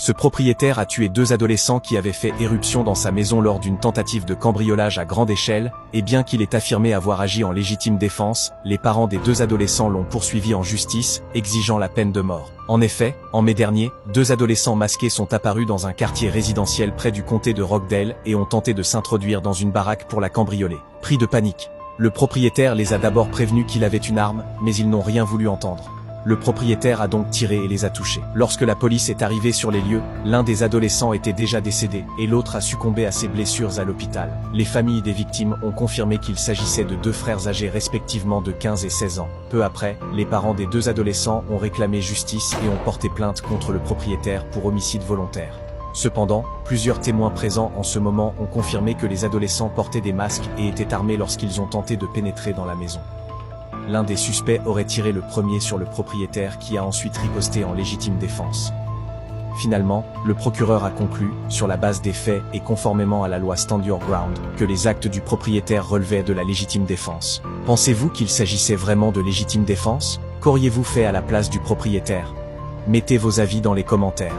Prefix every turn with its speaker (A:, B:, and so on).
A: Ce propriétaire a tué 2 adolescents qui avaient fait éruption dans sa maison lors d'une tentative de cambriolage à grande échelle, et bien qu'il ait affirmé avoir agi en légitime défense, les parents des 2 adolescents l'ont poursuivi en justice, exigeant la peine de mort. En effet, en mai dernier, 2 adolescents masqués sont apparus dans un quartier résidentiel près du comté de Rockdale et ont tenté de s'introduire dans une baraque pour la cambrioler. Pris de panique, le propriétaire les a d'abord prévenus qu'il avait une arme, mais ils n'ont rien voulu entendre. Le propriétaire a donc tiré et les a touchés. Lorsque la police est arrivée sur les lieux, l'un des adolescents était déjà décédé, et l'autre a succombé à ses blessures à l'hôpital. Les familles des victimes ont confirmé qu'il s'agissait de 2 frères âgés respectivement de 15 et 16 ans. Peu après, les parents des 2 adolescents ont réclamé justice et ont porté plainte contre le propriétaire pour homicide volontaire. Cependant, plusieurs témoins présents en ce moment ont confirmé que les adolescents portaient des masques et étaient armés lorsqu'ils ont tenté de pénétrer dans la maison. L'un des suspects aurait tiré le premier sur le propriétaire qui a ensuite riposté en légitime défense. Finalement, le procureur a conclu, sur la base des faits et conformément à la loi Stand Your Ground, que les actes du propriétaire relevaient de la légitime défense. Pensez-vous qu'il s'agissait vraiment de légitime défense? Qu'auriez-vous fait à la place du propriétaire? Mettez vos avis dans les commentaires.